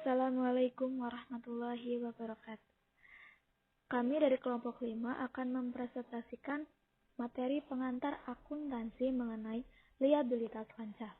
Assalamualaikum warahmatullahi wabarakatuh. Kami dari kelompok 5 akan mempresentasikan materi pengantar akuntansi mengenai liabilitas lancar.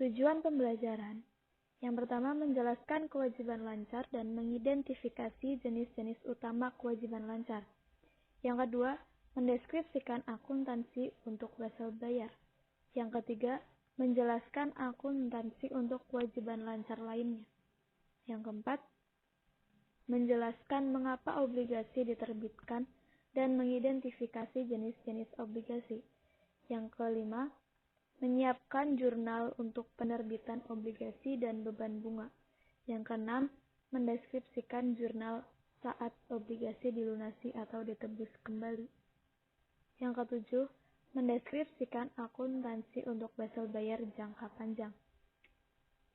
Tujuan pembelajaran. Yang pertama, menjelaskan kewajiban lancar dan mengidentifikasi jenis-jenis utama kewajiban lancar. Yang kedua, mendeskripsikan akuntansi untuk wesel bayar. Yang ketiga, menjelaskan akuntansi untuk kewajiban lancar lainnya. Yang keempat, menjelaskan mengapa obligasi diterbitkan dan mengidentifikasi jenis-jenis obligasi. Yang kelima, menyiapkan jurnal untuk penerbitan obligasi dan beban bunga. Yang keenam, mendeskripsikan jurnal saat obligasi dilunasi atau ditebus kembali. Yang ketujuh, mendeskripsikan akuntansi untuk wesel bayar jangka panjang.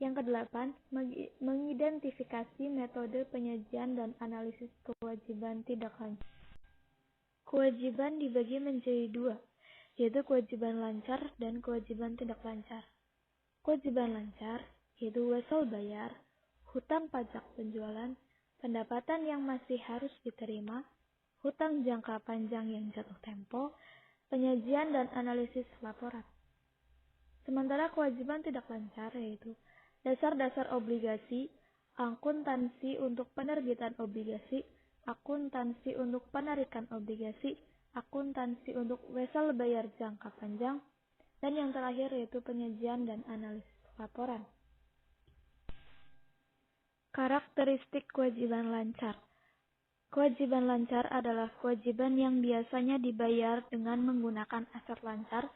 Yang kedelapan, mengidentifikasi metode penyajian dan analisis kewajiban tidak lancar. Kewajiban dibagi menjadi dua, yaitu kewajiban lancar dan kewajiban tidak lancar. Kewajiban lancar yaitu wesel bayar, hutang pajak penjualan, pendapatan yang masih harus diterima, hutang jangka panjang yang jatuh tempo, penyajian dan analisis laporan. Sementara kewajiban tidak lancar yaitu dasar-dasar obligasi, akuntansi untuk penerbitan obligasi, akuntansi untuk penarikan obligasi, akuntansi untuk wesel bayar jangka panjang, dan yang terakhir yaitu penyajian dan analisis laporan. Karakteristik kewajiban lancar. Kewajiban lancar adalah kewajiban yang biasanya dibayar dengan menggunakan aset lancar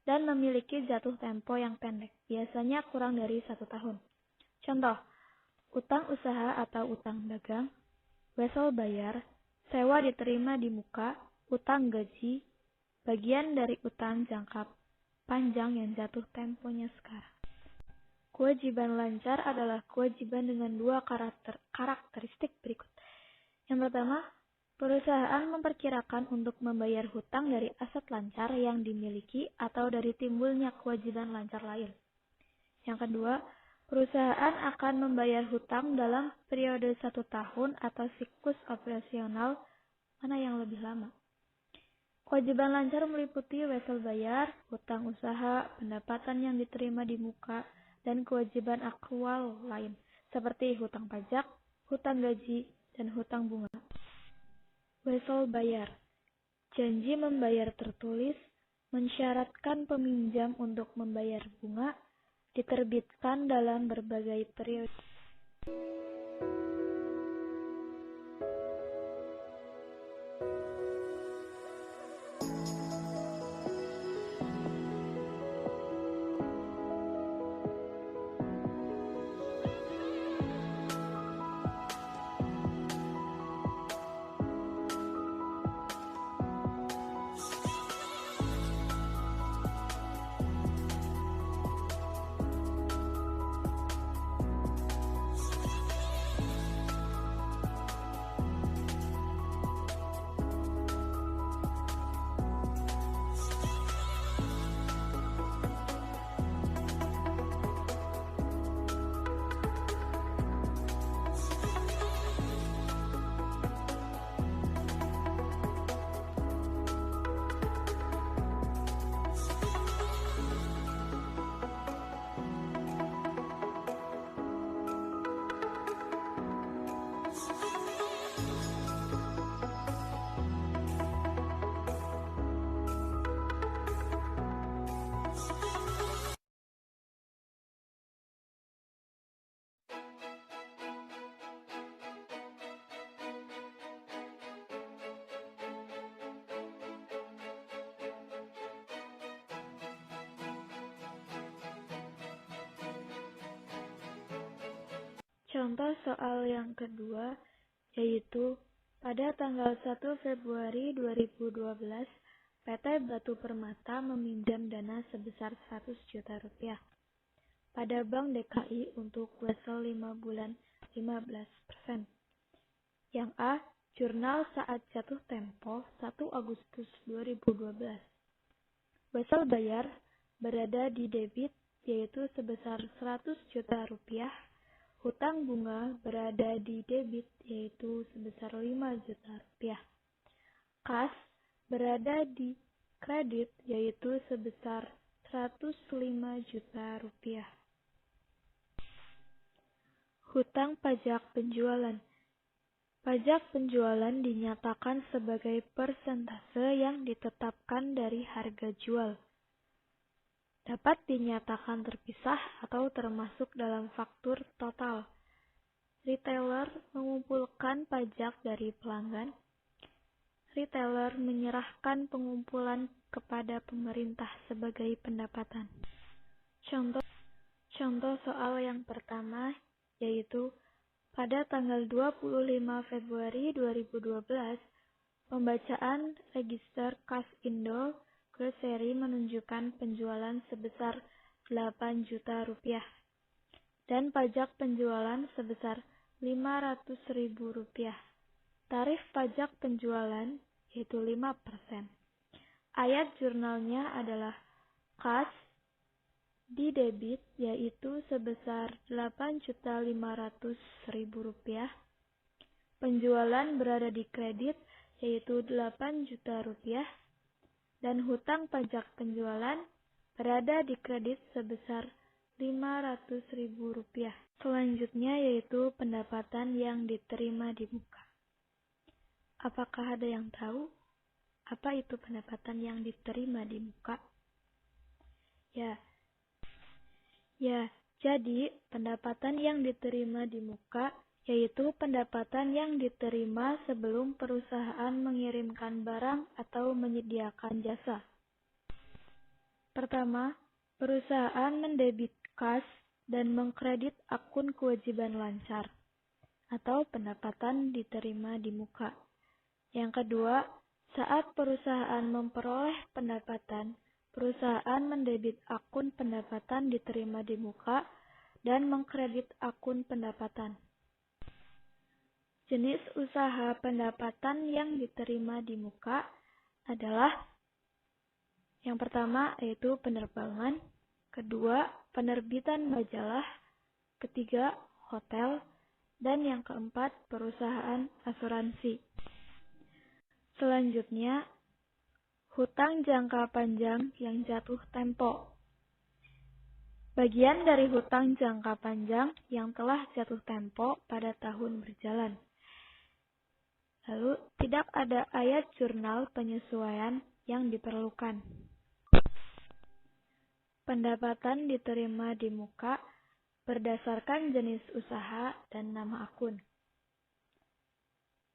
dan memiliki jatuh tempo yang pendek, biasanya kurang dari 1 tahun. Contoh, utang usaha atau utang dagang, wesel bayar, sewa diterima di muka, utang gaji, bagian dari utang jangka panjang yang jatuh temponya sekarang. Kewajiban lancar adalah kewajiban dengan dua karakteristik berikut. Yang pertama, perusahaan memperkirakan untuk membayar hutang dari aset lancar yang dimiliki atau dari timbulnya kewajiban lancar lain. Yang kedua, perusahaan akan membayar hutang dalam periode 1 tahun atau siklus operasional mana yang lebih lama. Kewajiban lancar meliputi wesel bayar, hutang usaha, pendapatan yang diterima di muka, dan kewajiban akrual lain, seperti hutang pajak, hutang gaji, dan hutang bunga. Wesel bayar. Janji membayar tertulis, mensyaratkan peminjam untuk membayar bunga, diterbitkan dalam berbagai periode. Contoh soal yang kedua, yaitu pada tanggal 1 Februari 2012, PT Batu Permata meminjam dana sebesar 100 juta rupiah pada Bank DKI untuk wesel 5 bulan 15%. Yang A, jurnal saat jatuh tempo 1 Agustus 2012. Wesel bayar berada di debit yaitu sebesar 100 juta rupiah. Hutang bunga berada di debit yaitu sebesar 5 juta rupiah. Kas berada di kredit yaitu sebesar 105 juta rupiah. Hutang pajak penjualan. Pajak penjualan dinyatakan sebagai persentase yang ditetapkan dari harga jual. Dapat dinyatakan terpisah atau termasuk dalam faktur total. Retailer mengumpulkan pajak dari pelanggan. Retailer menyerahkan pengumpulan kepada pemerintah sebagai pendapatan. Contoh soal yang pertama yaitu pada tanggal 25 Februari 2012, pembacaan Register Kas Indo Grocery menunjukkan penjualan sebesar 8 juta rupiah dan pajak penjualan sebesar 500.000 rupiah. Tarif pajak penjualan yaitu 5%. Ayat jurnalnya adalah kas di debit yaitu sebesar 8.500.000 rupiah. Penjualan berada di kredit yaitu 8 juta rupiah. Dan hutang pajak penjualan berada di kredit sebesar 500.000 rupiah. Selanjutnya yaitu pendapatan yang diterima di muka. Apakah ada yang tahu apa itu pendapatan yang diterima di muka? Jadi pendapatan yang diterima di muka yaitu pendapatan yang diterima sebelum perusahaan mengirimkan barang atau menyediakan jasa. Pertama, perusahaan mendebit kas dan mengkredit akun kewajiban lancar atau pendapatan diterima di muka. Yang kedua, saat perusahaan memperoleh pendapatan, perusahaan mendebit akun pendapatan diterima di muka dan mengkredit akun pendapatan. Jenis usaha pendapatan yang diterima di muka adalah yang pertama yaitu penerbangan, kedua penerbitan majalah, ketiga hotel, dan yang keempat perusahaan asuransi. Selanjutnya, hutang jangka panjang yang jatuh tempo. Bagian dari hutang jangka panjang yang telah jatuh tempo pada tahun berjalan. Lalu, tidak ada ayat jurnal penyesuaian yang diperlukan. Pendapatan diterima di muka berdasarkan jenis usaha dan nama akun.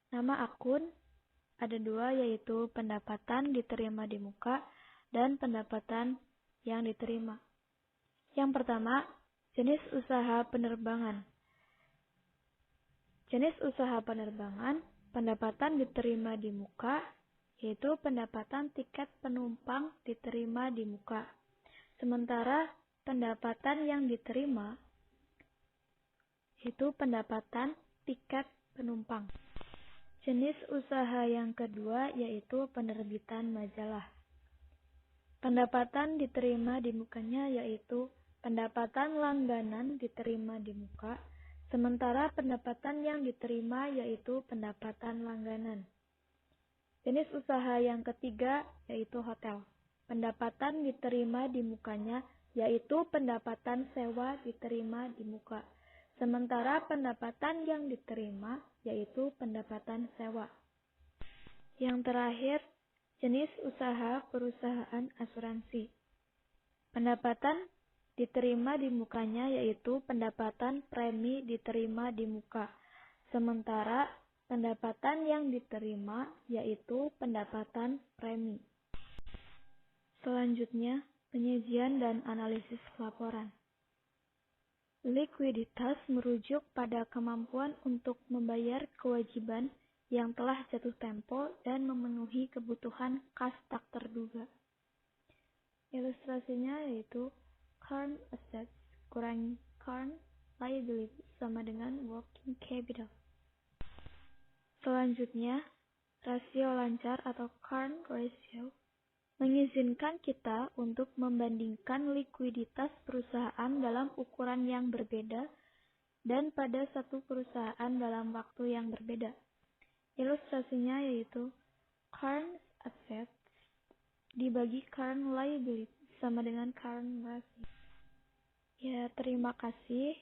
Nama akun ada dua, yaitu pendapatan diterima di muka dan pendapatan yang diterima. Yang pertama, jenis usaha penerbangan. Jenis usaha penerbangan, pendapatan diterima di muka, yaitu pendapatan tiket penumpang diterima di muka. Sementara pendapatan yang diterima, yaitu pendapatan tiket penumpang. Jenis usaha yang kedua yaitu penerbitan majalah. Pendapatan diterima di mukanya yaitu pendapatan langganan diterima di muka, sementara pendapatan yang diterima yaitu pendapatan langganan. Jenis usaha yang ketiga yaitu hotel. Pendapatan diterima di mukanya yaitu pendapatan sewa diterima di muka. Sementara pendapatan yang diterima yaitu pendapatan sewa. Yang terakhir, jenis usaha perusahaan asuransi. Pendapatan diterima di mukanya yaitu pendapatan premi diterima di muka. Sementara pendapatan yang diterima yaitu pendapatan premi. Selanjutnya, penyajian dan analisis laporan. Likuiditas merujuk pada kemampuan untuk membayar kewajiban yang telah jatuh tempo dan memenuhi kebutuhan kas tak terduga. Ilustrasinya yaitu current assets kurangi current liability sama dengan working capital. Selanjutnya, rasio lancar atau current ratio mengizinkan kita untuk membandingkan likuiditas perusahaan dalam ukuran yang berbeda dan pada satu perusahaan dalam waktu yang berbeda. Ilustrasinya yaitu current assets dibagi current liability sama dengan current ratio. Ya, terima kasih.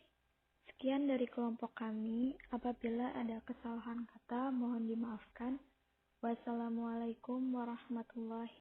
Sekian dari kelompok kami. Apabila ada kesalahan kata, mohon dimaafkan. Wassalamualaikum warahmatullahi